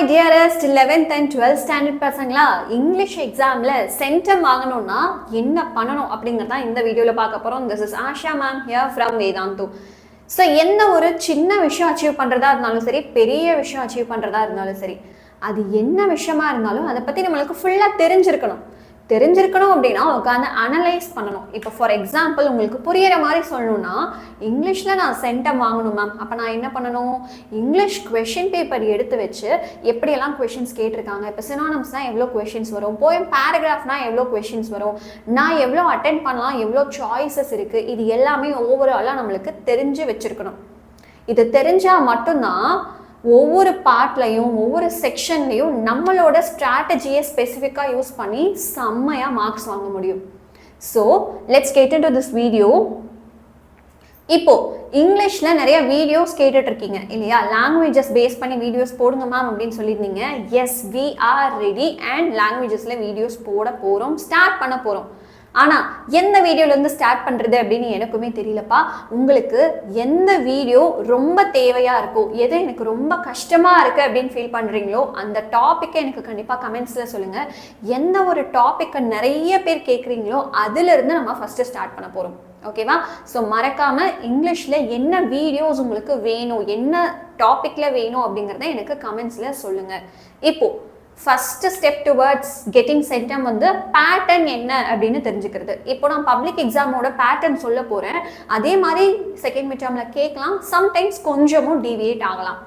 dearest 11th and 12th standard பசங்களா, English எக்ஸாம்ல centum வாங்கணும்னா என்ன பண்ணணும் அப்படிங்கறத இந்த வீடியோல பார்க்க போறோம். This is Asha Ma'am here from Vedantu. So எந்த ஒரு சின்ன விஷயம் அச்சீவ் பண்றதா இருந்தாலும் சரி, பெரிய விஷயம் அச்சீவ் பண்றதா இருந்தாலும் சரி, அது என்ன விஷயமா இருந்தாலும் அதை பத்தி நம்மளுக்கு ஃபுல்லா தெரிஞ்சிருக்கணும் அப்படின்னா உட்காந்து அனலைஸ் பண்ணணும். இப்போ ஃபார் எக்ஸாம்பிள் உங்களுக்கு புரியிற மாதிரி சொல்லணும்னா, இங்கிலீஷில் நான் சென்டம் வாங்கணும் மேம், அப்போ நான் என்ன பண்ணணும்? இங்கிலீஷ் கொஷின் பேப்பர் எடுத்து வச்சு எப்படியெல்லாம் கொஷின்ஸ் கேட்டிருக்காங்க, இப்போ சினானிம்ஸ்னால் எவ்வளோ கொஷின்ஸ் வரும், போயம் பேராகிராஃப்னா எவ்வளோ கொஷின்ஸ் வரும், நான் எவ்வளோ அட்டென்ட் பண்ணலாம், எவ்வளோ சாய்ஸஸ் இருக்குது, இது எல்லாமே ஓவராலாக நம்மளுக்கு தெரிஞ்சு வச்சுருக்கணும். இது தெரிஞ்சால் மட்டும்தான் ஒவ்வொரு பார்ட்லையும் ஒவ்வொரு செக்ஷன்லையும் நம்மளோட ஸ்ட்ராட்டஜியை ஸ்பெசிஃபிக்காக யூஸ் பண்ணி செம்மையாக மார்க்ஸ் வாங்க முடியும். So let's get into this video. இப்போ இங்கிலீஷில் நிறைய வீடியோஸ் கேட்டுட்டு இருக்கீங்க இல்லையா? லாங்குவேஜஸ் பேஸ் பண்ணி வீடியோஸ் போடுங்க மேம் அப்படின்னு சொல்லியிருந்தீங்க. Yes, we are ready and லாங்குவேஜஸில் வீடியோஸ் போட போகிறோம், ஸ்டார்ட் பண்ண போகிறோம். ஆனால் எந்த வீடியோலேருந்து ஸ்டார்ட் பண்ணுறது அப்படின்னு எனக்குமே தெரியலப்பா. உங்களுக்கு எந்த வீடியோ ரொம்ப தேவையாக இருக்கோ, எது எனக்கு ரொம்ப கஷ்டமாக இருக்குது அப்படின்னு ஃபீல் பண்ணுறீங்களோ அந்த டாப்பிக்கை எனக்கு கண்டிப்பாக கமெண்ட்ஸில் சொல்லுங்கள். எந்த ஒரு டாப்பிக்கை நிறைய பேர் கேட்குறீங்களோ அதிலிருந்து நம்ம ஃபஸ்ட்டு ஸ்டார்ட் பண்ண போகிறோம். ஓகேவா? ஸோ மறக்காமல் இங்கிலீஷில் என்ன வீடியோஸ் உங்களுக்கு வேணும், என்ன டாப்பிக்கில் வேணும் அப்படிங்கிறத எனக்கு கமெண்ட்ஸில் சொல்லுங்கள். இப்போது first step towards getting centum வந்து பேட்டர்ன் என்ன அப்படின்னு தெரிஞ்சுக்கிறது. இப்போ நான் பப்ளிக் எக்ஸாமோட பேட்டர்ன் சொல்ல போகிறேன். அதே மாதிரி செகண்ட் மிட் டேர்மில் கேட்கலாம், சம்டைம்ஸ் கொஞ்சமும் டீவியேட் ஆகலாம்.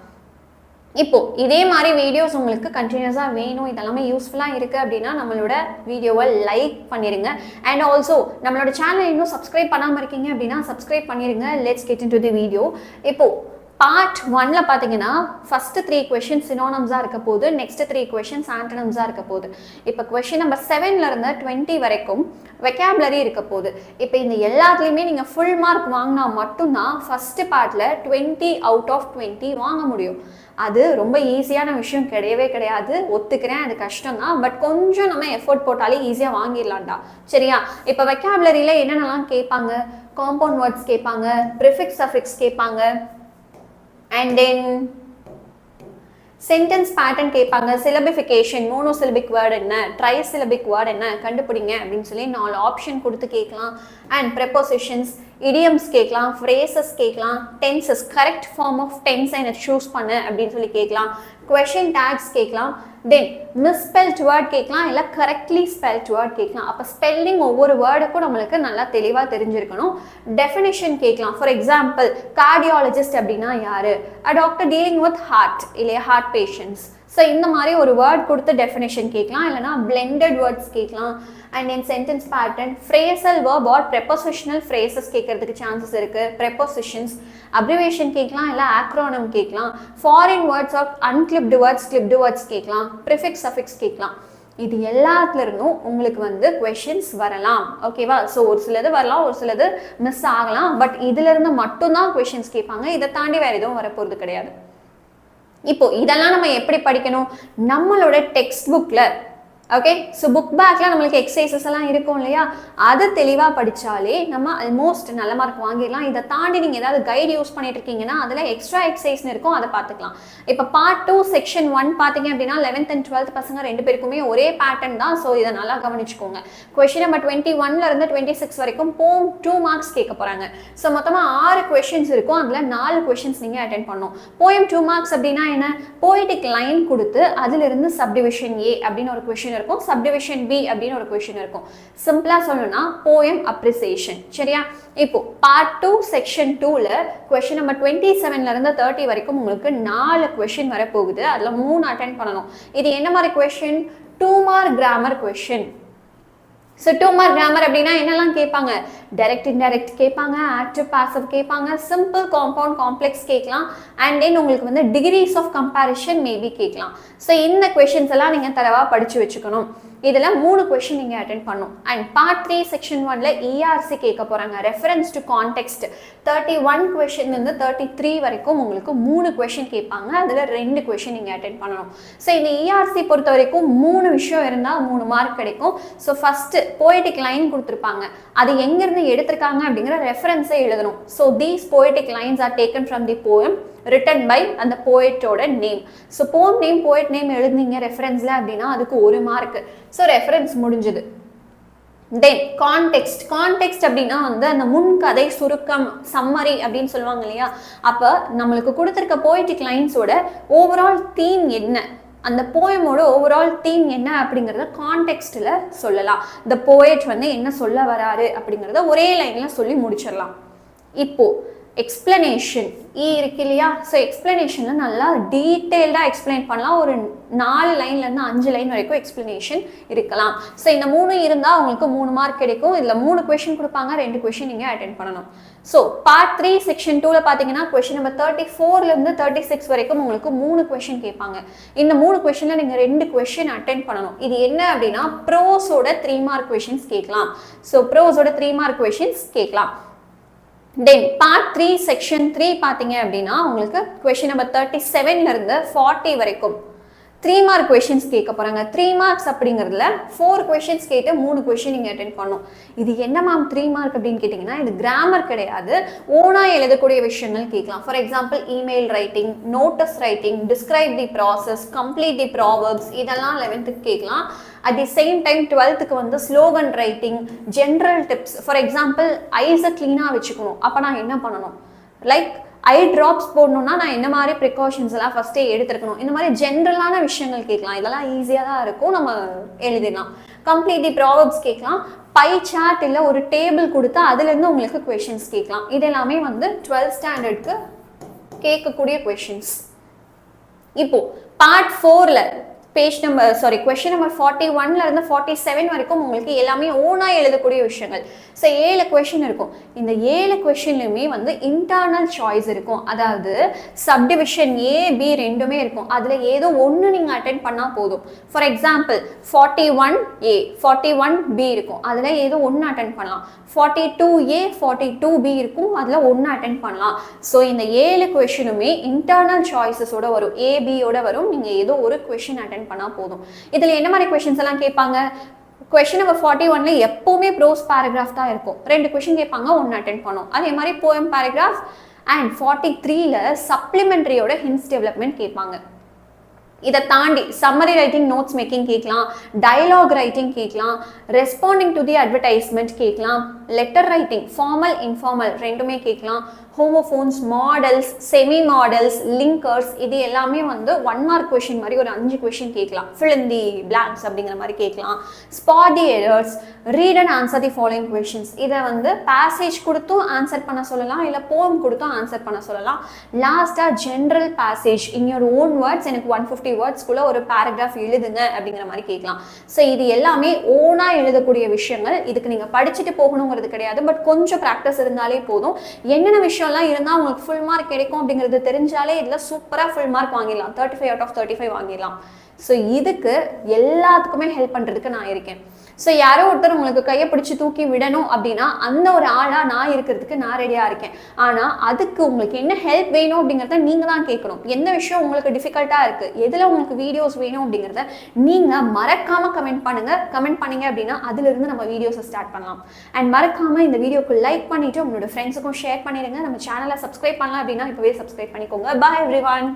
இப்போ இதே மாதிரி வீடியோஸ் உங்களுக்கு கண்டினியூஸாக வேணும், இதெல்லாமே யூஸ்ஃபுல்லாக இருக்குது அப்படின்னா நம்மளோட வீடியோவை லைக் பண்ணிடுங்க. அண்ட் ஆல்சோ நம்மளோட சேனல் இன்னும் சப்ஸ்கிரைப் பண்ணாமல் இருக்கீங்க அப்படின்னா சப்ஸ்கிரைப் பண்ணிடுங்க. Let's get into the video. இப்போது பார்ட் 1ல பார்த்தீங்கன்னா ஃபர்ஸ்ட் 3 கொஷின்ஸ் சினோனிம்ஸாக இருக்க போது, நெக்ஸ்ட் 3 கொஷின்ஸ் ஆண்டனிம்ஸாக இருக்க போகுது. இப்போ கொஷின் நம்பர் 7லேருந்து 20 வரைக்கும் வெக்காபுலரி இருக்க போகுது. இப்போ இந்த எல்லாத்துலேயுமே நீங்கள் ஃபுல் மார்க் வாங்கினா மட்டும்தான் ஃபர்ஸ்ட் பார்ட்டில் 20 அவுட் ஆஃப் 20 வாங்க முடியும். அது ரொம்ப ஈஸியான விஷயம் கிடையவே கிடையாது, ஒத்துக்கிறேன், அது கஷ்டம் தான். பட் கொஞ்சம் நம்ம எஃபோர்ட் போட்டாலே ஈஸியாக வாங்கிடலாம்டா. சரியா? இப்போ வெக்காபுலரியில் என்னென்னலாம் கேட்பாங்க? காம்பவுண்ட் வேர்ட்ஸ் கேட்பாங்க, ப்ரிஃபிக்ஸ் சஃபிக்ஸ் கேட்பாங்க, and then sentence pattern கேட்பாங்க, சிலபிஃபிகேஷன், மோனோசிலபிக் வேர்டு என்ன, ட்ரைசிலபிக் வேர்டு என்ன கண்டுபிடிங்க அப்படின்னு சொல்லி 4 ஆப்ஷன் கொடுத்து கேட்கலாம். அண்ட் ப்ரெப்போசிஷன்ஸ், இடியம்ஸ் கேட்கலாம், ஃப்ரேசஸ் கேட்கலாம், டென்சஸ், கரெக்ட் ஃபார்ம் ஆஃப் டென்ஸை எனக்கு சூஸ் பண்ணு அப்படின்னு சொல்லி கேட்கலாம், கொஷின் டேக்ஸ் கேட்கலாம், தென் மிஸ்பெல்ட் வேர்ட் கேட்கலாம், இல்லை கரெக்ட்லி ஸ்பெல்ட் வேர்ட் கேட்கலாம். அப்போ ஸ்பெல்லிங் ஒவ்வொரு வேர்டுக்கும் நம்மளுக்கு நல்லா தெளிவாக தெரிஞ்சிருக்கணும். டெஃபினேஷன் கேட்கலாம். ஃபார் எக்ஸாம்பிள் கார்டியாலஜிஸ்ட் அப்படின்னா யாரு? A doctor dealing with heart இல்லையா, ஹார்ட் பேஷண்ட்ஸ். ஸோ இந்த மாதிரி ஒரு வேர்ட் கொடுத்து டெஃபினேஷன் கேட்கலாம், இல்லைனா பிளெண்டட் வேர்ட்ஸ் கேட்கலாம். And then sentence pattern, phrasal verb or prepositional phrases கேட்கறதுக்கு சான்சஸ் இருக்குது. ப்ரெப்போசிஷன்ஸ், அப்ரிவேஷன் கேட்கலாம், இல்லை ஆக்ரோனம் கேட்கலாம். Foreign words or unclipped words, clipped words கேட்கலாம். ப்ரிஃபிக்ஸ் சஃபிக்ஸ் கேட்கலாம். இது எல்லாத்துலேருந்தும் உங்களுக்கு வந்து கொஷின்ஸ் வரலாம். ஓகேவா? ஸோ ஒரு சிலது வரலாம், ஒரு சிலது மிஸ் ஆகலாம். பட் இதுலேருந்து மட்டும்தான் கொஷின்ஸ் கேட்பாங்க, இதை தாண்டி வேறு எதுவும் வரப்போகிறது கிடையாது. இப்போ இதெல்லாம் நம்ம எப்படி படிக்கணும்? நம்மளோட டெக்ஸ்ட் புக்கில், ஓகே, ஸோ புக் பேக்கில் நம்மளுக்கு எக்ஸசைசஸ் எல்லாம் இருக்கும் இல்லையா, அதை தெளிவாக படித்தாலே நம்ம ஆல்மோஸ்ட் நல்ல மார்க் வாங்கிடலாம். இதை தாண்டி நீங்கள் ஏதாவது கைடு யூஸ் பண்ணிட்டு இருக்கீங்கன்னா அதில் எக்ஸ்ட்ரா எக்ஸசைஸ்னு இருக்கும், அதை பார்த்துக்கலாம். இப்போ பார்ட் 2 செக்ஷன் 1 பார்த்தீங்க அப்படின்னா 11th and 12th பசங்க 2 பேருக்குமே ஒரே பேட்டர்ன் தான். ஸோ இதை நல்லா கவனிச்சுக்கோங்க. கொஷின் நம்பர் 21லேருந்து 26 வரைக்கும் போம் 2 மார்க்ஸ் கேட்க போகிறாங்க. ஸோ மொத்தமாக 6 கொஷின்ஸ் இருக்கும், அதில் 4 கொஷின்ஸ் நீங்கள் அட்டென்ட் பண்ணணும். போயம் 2 மார்க்ஸ் அப்படின்னா என்ன? போய்டிக் லைன் கொடுத்து அதிலிருந்து சப்டிவிஷன் ஏ அப்படின்னு ஒரு கொஷின் இருக்கும், சப்டிவிஷன் பி அப்படின்னு ஒரு क्वेश्चन இருக்கும். சிம்பிளா சொல்லணும்னா போயம் அப்ரிசியேஷன். சரியா? இப்போ பார்ட் 2 செக்ஷன் 2ல क्वेश्चन நம்பர் 27ல இருந்து 30 வரைக்கும் உங்களுக்கு 4 क्वेश्चन வர போகுது. அதுல 3 அட்டெண்ட் பண்ணனும். இது என்ன மாதிரி question? 2 mark grammar question. So 2 mark grammar அப்படின்னா என்னெல்லாம் கேட்பாங்க? டைரக்ட் இன்டைரக்ட் கேட்பாங்க, ஆக்டிவ் பாசிவ் கேட்பாங்க, சிம்பிள் காம்பவுண்ட் காம்ப்ளெக்ஸ் கேட்கலாம், அண்ட் தென் உங்களுக்கு வந்து டிகிரிஸ் ஆஃப் கம்பேரிஷன் மேபி கேட்கலாம். ஸோ இந்த கொஷின்ஸ் எல்லாம் நீங்கள் தரவாக படித்து வச்சுக்கணும். இதில் 3 கொஷின் நீங்கள் அட்டென்ட் பண்ணணும். அண்ட் பார்ட் 3 செக்ஷன் 1ல இஆர்சி கேட்க போகிறாங்க, ரெஃபரன்ஸ் டு கான்டெக்ஸ்ட். 31 கொஷின்லேருந்து 33 வரைக்கும் உங்களுக்கு 3 கொஷின் கேட்பாங்க, அதில் 2 கொஷின் நீங்கள் அட்டென்ட் பண்ணணும். ஸோ இந்த இஆர்சி பொறுத்த வரைக்கும் 3 விஷயம் இருந்தால் 3 மார்க் கிடைக்கும். ஸோ ஃபஸ்ட்டு போய்டிக் லைன் கொடுத்துருப்பாங்க, அது எங்கேருந்து எடுத்திருக்காங்க அப்படிங்கிற ரெஃபரன்ஸை எழுதணும். So these poetic lines are taken from the poem written by அந்த போயட்டோட நேம். ஸோ போம் நேம் போயட் நேம் எழுதுனீங்க ரெஃபரன்ஸ்ல அப்படின்னா அதுக்கு 1 மார்க். ஸோ ரெஃபரன்ஸ் முடிஞ்சது. தென் கான்டெக்ஸ்ட் அப்படின்னா வந்து அந்த முன்கதை சுருக்கம் சம்மரி அப்படின்னு சொல்லுவாங்க இல்லையா. அப்போ நம்மளுக்கு கொடுத்துருக்க போய்டிக் லைன்ஸோட ஓவரால் தீம் என்ன, அந்த போயமோட ஓவரால் தீம் என்ன அப்படிங்கிறத கான்டெக்ஸ்டில் சொல்லலாம். இந்த போயட் வந்து என்ன சொல்ல வராரு அப்படிங்கிறத ஒரே லைனில் சொல்லி முடிச்சிடலாம். இப்போது எக்ஸ்பிளனேஷன் இருக்கு இல்லையா. ஸோ எக்ஸ்பிளனேஷனில் நல்லா டீட்டெயில்டாக எக்ஸ்பிளைன் பண்ணலாம். ஒரு 4 லைன்லேருந்து 5 லைன் வரைக்கும் எக்ஸ்பிளனேஷன் இருக்கலாம். ஸோ இந்த 3 இருந்தால் உங்களுக்கு 3 மார்க் கிடைக்கும். இதில் 3 கொஷின் கொடுப்பாங்க, 2 கொஷின் நீங்கள் அட்டென்ட் பண்ணணும். ஸோ பார்ட் 3 செக்ஷன் 2ல் பார்த்தீங்கன்னா கொஷின் நம்பர் 34லேருந்து 36 வரைக்கும் உங்களுக்கு 3 கொஷின் கேட்பாங்க. இந்த 3 கொஷினில் நீங்கள் 2 கொஷின் அட்டென்ட் பண்ணணும். இது என்ன அப்படின்னா ப்ரோஸோட 3 மார்க் கொஷின்ஸ் கேட்கலாம். ஸோ ப்ரோஸோட 3 மார்க் கொஷின்ஸ் கேட்கலாம். தென் பார்ட் 3 செக்ஷன் 3 பார்த்தீங்க அப்படின்னா உங்களுக்கு கொஷின் நம்பர் 37லேருந்து 40 வரைக்கும் 3 மார்க் கொஷின்ஸ் கேட்க போகிறாங்க. 3 மார்க்ஸ் அப்படிங்கிறதுல 4 கொஷின்ஸ் கேட்டு 3 கொஷின் நீங்கள் அட்டென்ட் பண்ணணும். இது என்ன மேம் 3 மார்க் அப்படின்னு கேட்டிங்கன்னா இது கிராமர் கிடையாது, ஓனாக எழுதக்கூடிய விஷயங்கள் கேட்கலாம். For example email writing, notes writing, describe the process, complete the proverbs, இதெல்லாம் 11th கேட்கலாம். At the same time 12th வந்து slogan writing, general tips. For example ஐஸை க்ளீனாக வச்சுக்கணும், அப்போ நான் என்ன பண்ணணும், லைக் ஐ ட்ராப்ஸ் போடணும்னா நான் என்ன மாதிரி ப்ரிகாஷன்ஸ் எல்லாம் ஃபஸ்ட்டே எடுத்துருக்கணும். இந்த மாதிரி ஜென்ரலான விஷயங்கள் கேட்கலாம். இதெல்லாம் ஈஸியாக தான் இருக்கும், நம்ம எழுதிடலாம். கம்ப்ளீட் தி ப்ராவர்ப்ஸ் கேட்கலாம். பை சார்ட் இல்லை ஒரு டேபிள் கொடுத்தா அதுலேருந்து உங்களுக்கு கொஷின்ஸ் கேட்கலாம். இது எல்லாமே வந்து 12th ஸ்டாண்டர்டுக்கு கேட்கக்கூடிய கொஷின்ஸ். இப்போ பார்ட் 4ல் கொஷின் நம்பர் 41லேருந்து 47 வரைக்கும் உங்களுக்கு எல்லாமே ஓனாக எழுதக்கூடிய விஷயங்கள். ஸோ 7 கொஷின் இருக்கும். இந்த 7 கொஷின்லையுமே வந்து இன்டர்னல் சாய்ஸ் இருக்கும். அதாவது சப்டிவிஷன் A B ரெண்டுமே இருக்கும். அதில் ஏதோ ஒன்று நீங்கள் அட்டென்ட் பண்ணால் போதும். ஃபார் எக்ஸாம்பிள் 41A 41B இருக்கும், அதில் ஏதோ ஒன்று அட்டென்ட் பண்ணலாம். 42A 42B இருக்கும், அதில் ஒன்று அட்டென்ட் பண்ணலாம். ஸோ இந்த 7 கொஷினுமே இன்டர்னல் சாய்ஸஸோட வரும், ABயோட வரும். நீங்கள் ஏதோ ஒரு கொஷின் அட்டென்ட் பண்ணா போதும். இதுல என்ன மாதிரி क्वेश्चंस எல்லாம் கேட்பாங்க? क्वेश्चन நம்பர் 41ல எப்பவுமே ப்ரோஸ் பாராகிராஃப் தான் இருக்கும். 2 क्वेश्चन கேட்பாங்க, 1 அட்டென்ட் பண்ணும். அதே மாதிரி போயம் பாராகிராஃப். அண்ட் 43ல சப்ளிமெண்டரியோட ஹிண்ட்ஸ் டெவலப்மெண்ட் கேட்பாங்க. இதை தாண்டி சம்மரி ரைட்டிங், நோட்ஸ் மேக்கிங் கேட்கலாம், டயலாக் ரைட்டிங் கேட்கலாம், ரெஸ்பாண்டிங் டு தி அட்வர்டைஸ்மெண்ட் கேட்கலாம், லெட்டர் ரைட்டிங் ஃபார்மல் இன்ஃபார்மல் ரெண்டுமே கேட்கலாம், homophones, modals, semi modals, linkers, இது எல்லாமே வந்து 1 மார்க் கொஷின் மாதிரி ஒரு 5 கொஷின் கேட்கலாம். ஃபில் இன் தி பிளாங்க்ஸ் அப்படிங்கிற மாதிரி கேட்கலாம். Spot the errors, read and answer the following questions. இதை வந்து பேசேஜ் கொடுத்தும் ஆன்சர் பண்ண சொல்லலாம், இல்லை போம் கொடுத்தும் ஆன்சர் பண்ண சொல்லலாம். லாஸ்ட்டாக general passage in your own words, எனக்கு 150 வேர்ட்ஸ்குள்ள ஒரு பேராகிராஃப் எழுதுங்க அப்படிங்கிற மாதிரி கேட்கலாம். ஸோ இது எல்லாமே ஓனாக எழுதக்கூடிய விஷயங்கள். இதுக்கு நீங்கள் படிச்சுட்டு போகணுங்கிறது கிடையாது, பட் கொஞ்சம் ப்ராக்டிஸ் இருந்தாலே போதும். என்னென்ன விஷயம்லாம் இருந்தால் உங்களுக்கு ஃபுல் மார்க் கிடைக்கும் அப்படிங்கிறது தெரிஞ்சாலே இதில் சூப்பராக ஃபுல் மார்க் வாங்கிடலாம், 35 out of 35 வாங்கிடலாம். ஸோ இதுக்கு எல்லாத்துக்குமே ஹெல்ப் பண்ணுறதுக்கு நான் இருக்கேன். ஸோ யாரோ ஒருத்தர் உங்களுக்கு கையை பிடிச்சி தூக்கி விடணும் அப்படின்னா அந்த ஒரு ஆளாக நான் இருக்கிறதுக்கு நான் ரெடியாக இருக்கேன். ஆனால் அதுக்கு உங்களுக்கு என்ன ஹெல்ப் வேணும் அப்படிங்கிறத நீங்கள் தான் கேட்கணும். எந்த விஷயம் உங்களுக்கு டிஃபிகல்ட்டாக இருக்குது, எதில் உங்களுக்கு வீடியோஸ் வேணும் அப்படிங்கிறத நீங்கள் மறக்காமல் கமெண்ட் பண்ணுங்கள். கமெண்ட் பண்ணிங்க அப்படின்னா அதிலிருந்து நம்ம வீடியோஸை ஸ்டார்ட் பண்ணலாம். அண்ட் மறக்காமல் இந்த வீடியோக்கு லைக் பண்ணிவிட்டு உங்களோட ஃப்ரெண்ட்ஸுக்கும் ஷேர் பண்ணிடுங்க. நம்ம சேனலை சப்ஸ்கிரைப் பண்ணலாம் அப்படின்னா இப்போவே சப்ஸ்கிரைப் பண்ணிக்கோங்க. பாய் எவ்ரிவன்.